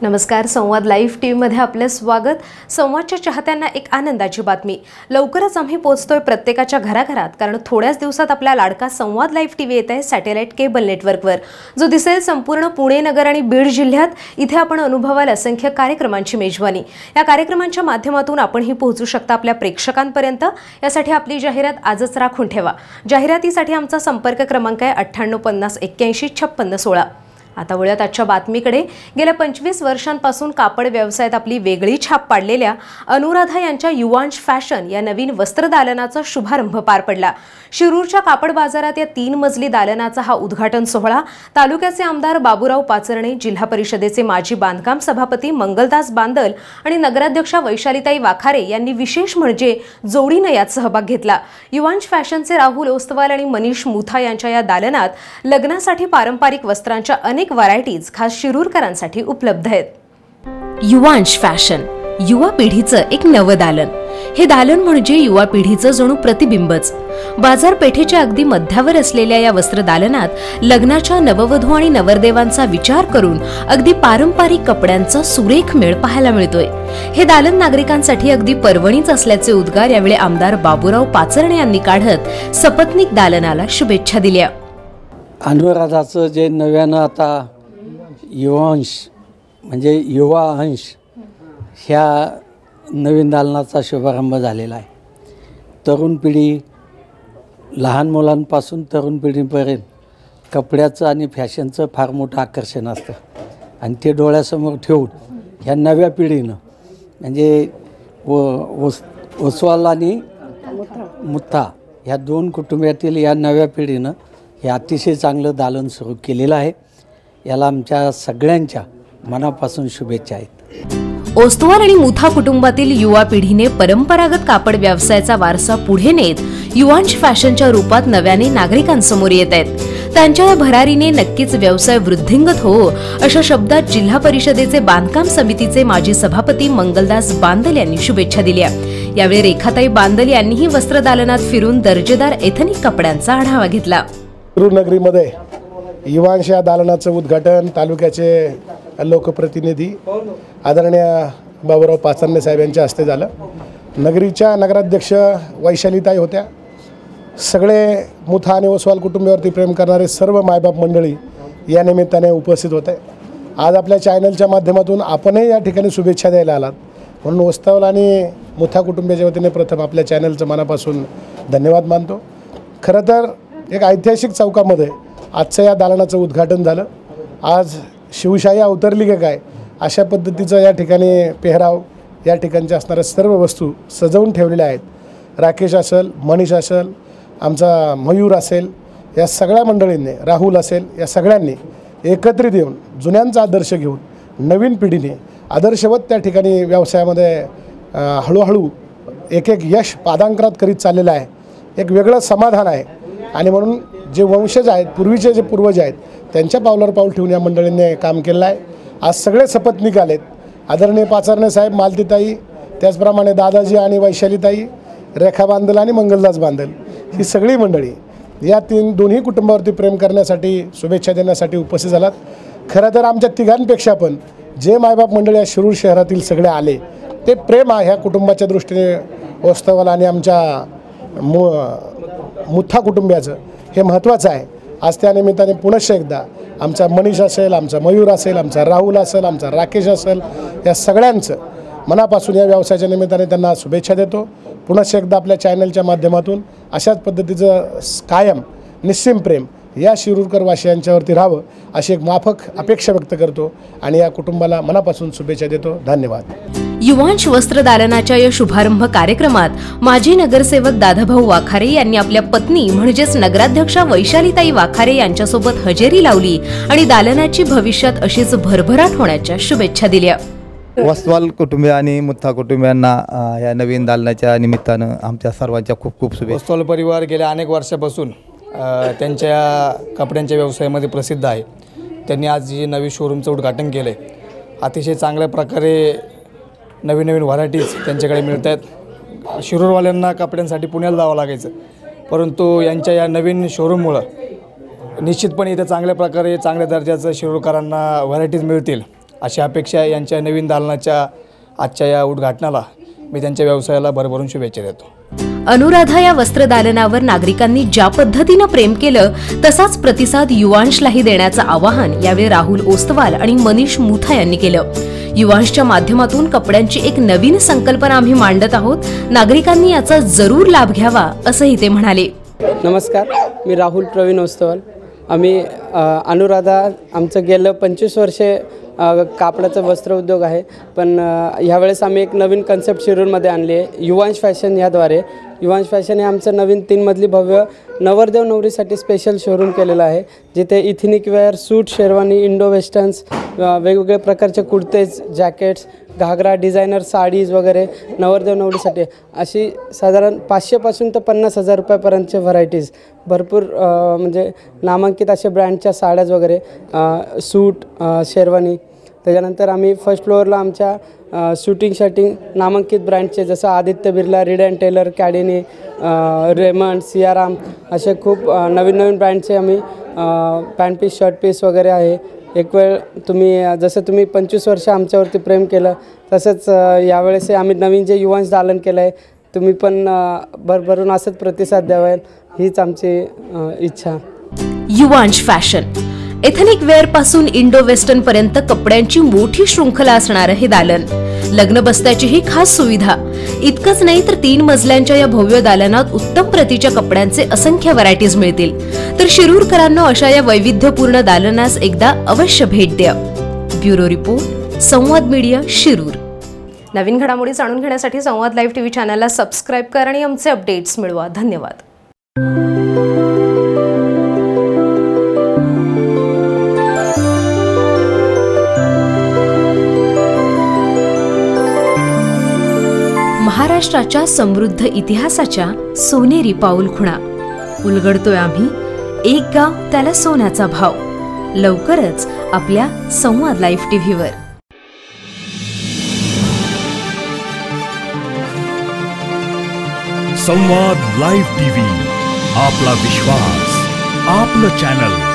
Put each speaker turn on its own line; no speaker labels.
नमस्कार. संवाद लाईव्ह टीव्हीमध्ये आपले स्वागत. संवादच्या चाहत्यांना एक आनंदाची बातमी. लवकरच आम्ही पोहोचतोय प्रत्येकाच्या घराघरात, कारण थोड्याच दिवसात आपला लाडका संवाद लाईव्ह टीव्ही येत आहे सॅटेलाइट केबल नेटवर्कवर, जो दिसेल संपूर्ण पुणे नगर आणि बीड जिल्ह्यात. इथे आपण अनुभवाल असंख्य कार्यक्रमांची मेजवानी. या कार्यक्रमांच्या माध्यमातून आपणही पोहोचू शकता आपल्या प्रेक्षकांपर्यंत. यासाठी आपली जाहिरात आजच राखून ठेवा. जाहिरातीसाठी आमचा संपर्क क्रमांक आहे 9850 81 56 16. आता वळूयात आजच्या बातमीकडे. गेल्या 25 वर्षांपासून कापड व्यवसायात आपली वेगळी छाप पाडलेल्या अनुराधा यांच्या युवांश फॅशन या नवीन वस्त्रदालनाचा शुभारंभ पार पडला. शिरूरच्या कापड बाजारात या 3 मजली दालनाचा हा उद्घाटन सोहळा तालुक्याचे आमदार बाबूराव पाचरणे, जिल्हा परिषदेचे माजी बांधकाम सभापती मंगलदास बांदल आणि नगराध्यक्षा वैशालीताई वाखारे यांनी विशेष म्हणजे जोडीने यात सहभाग घेतला. युवांश फॅशनचे राहुल ओस्तवाल आणि मनीष मुथा यांच्या या दालनात लग्नासाठी पारंपरिक वस्त्रांच्या अनेक व्हरायटीज खास शिरूरकरांसाठी उपलब्ध आहेत. युवांश फॅशन, युवा पिढीचं एक नवं दालन. हे दालन म्हणजे युवा पिढीचं जणू प्रतिबिंबच. बाजारपेठेच्या अगदी मध्यावर असलेल्या या वस्त्रदालनात लग्नाच्या नववधू आणि नवरदेवांचा विचार करून अगदी पारंपरिक कपड्यांचा सुरेख मेळ पाहायला मिळतोय. हे दालन नागरिकांसाठी अगदी पर्वणीच असल्याचे उद्गार यावेळी आमदार बाबूराव पाचरणे यांनी काढत सपत्नीक दालनाला शुभेच्छा दिल्या.
अनुराधाचं जे नव्यानं आता युवांश म्हणजे युवा अंश ह्या नवीन दालनाचा शुभारंभ झालेला आहे. तरुण पिढी, लहान मुलांपासून तरुण पिढीपर्यंत कपड्याचं आणि फॅशनचं फार मोठं आकर्षण असतं आणि ते डोळ्यासमोर ठेवून ह्या नव्या पिढीनं म्हणजे ओसवाल आणि मुथा ह्या 2 कुटुंबातील या नव्या पिढीनं हे अतिशय चांगलं दालन सुरू केलेलं आहे. याला आमच्या सगळ्यांच्या मनापासून शुभेच्छा आहेत.
ओस्तवाल आणि मुथा कुटुंबातील युवा पिढीने परंपरागत कापड व्यवसायाचा वारसा पुढे नेत युवांश फॅशनच्या रूपात नव्याने नागरिकांसमोर येत आहेत. त्यांच्या या भरारीने नक्कीच व्यवसाय वृद्धिंगत हो, अशा शब्दात जिल्हा परिषदेचे बांधकाम समितीचे माजी सभापती मंगलदास बांदल यांनी शुभेच्छा दिल्या. यावेळी रेखाताई बांदल यांनीही वस्त्रदालनात फिरून दर्जेदार एथनिक कपड्यांचा आढावा घेतला.
नगरीमध्ये युवांश या दालनाचं उद्घाटन तालुक्याचे लोकप्रतिनिधी आदरणीय बाबूराव पाचरणे साहेब यांच्या हस्ते झालं. नगरीच्या नगराध्यक्ष वैशालीताई होत्या. सगळे मुथा आणि ओसवाल कुटुंबावरती प्रेम करणारे सर्व मायबाप मंडळी या निमित्ताने उपस्थित होते. आज आपल्या चॅनलच्या माध्यमातून आपणही या ठिकाणी शुभेच्छा द्यायला आलात, म्हणून ओस्तवाल आणि मुथा कुटुंबाच्या वतीने प्रथम आपल्या चॅनलचं मनापासून धन्यवाद मानतो. खरं तर एक ऐतिहासिक चौकामध्ये आजचं या दालनाचं उद्घाटन झालं. आज शिवशाही अवतरली का काय अशा पद्धतीचं या ठिकाणी पेहराव, या ठिकाणच्या असणाऱ्या सर्व वस्तू सजवून ठेवलेल्या आहेत. राकेश असेल, मनीष असेल, आमचा मयूर असेल, या सगळ्या मंडळींनी, राहुल असेल, या सगळ्यांनी एकत्रित येऊन जुन्यांचा आदर्श घेऊन नवीन पिढीने आदर्शवत त्या ठिकाणी व्यवसायामध्ये हळूहळू एक यश पादांकरात करीत चाललेलं आहे. एक वेगळं समाधान आहे आणि म्हणून जे वंशज आहेत, पूर्वीचे जे पूर्वज आहेत, त्यांच्या पावलावर पाऊल ठेवून या मंडळींनी काम केलं आहे. आज सगळे सपत्नीक आलेत. आदरणीय पाचरणे साहेब, मालतीताई, त्याचप्रमाणे दादाजी आणि वैशालीताई, रेखा बांदल आणि मंगलदास बांदल, ही सगळी मंडळी या दोन्ही कुटुंबावरती प्रेम करण्यासाठी, शुभेच्छा देण्यासाठी उपस्थित झालात. खरं तर आमच्या तिघांपेक्षा पण जे मायबाप मंडळी या शिरूर शहरातील सगळे आले, ते प्रेम ह्या कुटुंबाच्या दृष्टीने ओस्तवाल आणि आमच्या मुथा कुटुंबियाचं हे महत्त्वाचं आहे. आज त्या निमित्ताने पुनश्च एकदा आमचा मनीष असेल, आमचा मयूर असेल, आमचा राहुल असेल, आमचा राकेश असेल, या सगळ्यांचं मनापासून या व्यवसायाच्या निमित्ताने त्यांना शुभेच्छा देतो. पुनश्च एकदा आपल्या चॅनलच्या माध्यमातून अशाच पद्धतीचं कायम निस्सीम प्रेम या शिरूरकर वासियांच्यावरती राहावं अशी एक माफक अपेक्षा व्यक्त करतो आणि या कुटुंबाला मनापासून शुभेच्छा देतो. धन्यवाद.
युवांश वस्त्रदालनाच्या या शुभारंभ कार्यक्रमात माजी नगरसेवक दादाभाऊ वाखारे यांनी आपल्या पत्नी म्हणजेच नगराध्यक्षा वैशालीताई वाखारे यांच्यासोबत हजेरी लावली आणि दालनाची भविष्यात अशीच भरभराट होण्याच्या शुभेच्छा दिल्या.
ओस्तवाल कुटुंबीय आणि मुथा कुटुंबियांना या नवीन दालनाच्या निमित्तानं आमच्या सर्वांच्या खूप खूप शुभेच्छा.
ओस्तवाल परिवार गेल्या अनेक वर्षापासून त्यांच्या कपड्यांच्या व्यवसायामध्ये प्रसिद्ध आहे. त्यांनी आज जे नवीन शोरूमचं उद्घाटन केलं आहे. अतिशय चांगल्या प्रकारे नवीन नवीन व्हरायटीज त्यांच्याकडे मिळत आहेत. शिरूरवाल्यांना कपड्यांसाठी पुण्याला जावं लागायचं, परंतु यांच्या या नवीन शोरूममुळं निश्चितपणे इथे चांगल्या प्रकारे चांगल्या दर्जाचं शिरूरकरांना व्हरायटीज मिळतील अशा अपेक्षा यांच्या नवीन दालनाच्या आजच्या या उद्घाटनाला मी त्यांच्या व्यवसायाला भरभरून शुभेच्छा देतो.
अनुराधा या वस्त्रदालनावर नागरिकांनी ज्या पद्धतीनं प्रेम केलं तसाच प्रतिसाद युवांशलाही देण्याचं आवाहन यावेळी राहुल ओस्तवाल आणि मनीष मुथा यांनी केलं. युवांशच्या माध्यमातून कपड्यांची एक नवीन संकल्पना आम्ही मांडत आहोत. नागरिकांनी याचा जरूर लाभ घ्यावा असंही ते म्हणाले.
नमस्कार, मी राहुल प्रवीण ओस्तवाल. आम्ही अनुराधा आमचं गेलं 25 वर्षे कापडाचं वस्त्र उद्योग आहे, पण ह्यावेळेस आम्ही एक नवीन कन्सेप्ट शिरूरमध्ये आणली आहे. युवांश फॅशन ह्याद्वारे. युवांश फॅशन हे आमचं नवीन 3 मजली भव्य नवरदेव नवरीसाठी स्पेशल शोरूम केलेलं आहे, जिथे इथनिक वेअर, सूट, शेरवानी, इंडो वेस्टर्न्स, वेगवेगळ्या प्रकारचे कुर्तेज, जॅकेट्स, घागरा, डिझायनर साडीज वगैरे नवरदेव नवरीसाठी अशी साधारण 500 पासून तर 50,000 रुपयापर्यंतचे व्हरायटीज, भरपूर म्हणजे नामांकित अशा ब्रँडच्या साड्याज वगैरे, सूट, शेरवानी. त्याच्यानंतर आम्ही फर्स्ट फ्लोअरला आमच्या शूटिंग नामांकित ब्रँडचे जसं Aditya Birla, Reid and Taylor, Cadini, Raymond, Siyaram असे खूप नवीन ब्रँडचे आम्ही पॅन्ट पीस, शर्ट पीस वगैरे आहे. एक वेळ जसं तुम्ही 25 वर्ष आमच्यावरती प्रेम केलं तसंच यावेळेस आम्ही नवीन जे युवांश दालन केलं आहे, तुम्ही पण भरभरून असंच प्रतिसाद द्यावा हीच आमची इच्छा.
युवांश फॅशन एथनिक वेअर पासून इंडो वेस्टर्न पर्यंत कपड्यांची मोठी शृंखला असणारं हे दालन. लग्न बसत्याची ही खास सुविधा. इतकंच नाही तर 3 मजल्यांच्या या भव्य दालनात उत्तम प्रतीच्या कपड्यांचे असंख्य व्हरायटीज मिळतील. तर शिरूरकरांनो, अशा या वैविध्यपूर्ण दालनास एकदा अवश्य भेट द्या. ब्युरो रिपोर्ट, संवाद मीडिया, शिरूर. नवीन घडामोडी जाणून घेण्यासाठी संवाद लाईव्ह टीव्ही चॅनलला सबस्क्राईब करा आणि आमचे अपडेट्स मिळवा. धन्यवाद. महाराष्ट्राच्या समृद्ध इतिहासाच्या सोनेरी पाऊलखुणा उलगडतोय आम्ही. एक गाव त्याला सोन्याचा भाव. लवकरच आपल्या संवाद लाईव्ह टीव्हीवर.
संवाद लाईव्ह टीव्ही, आपला विश्वास, आपलं चॅनल.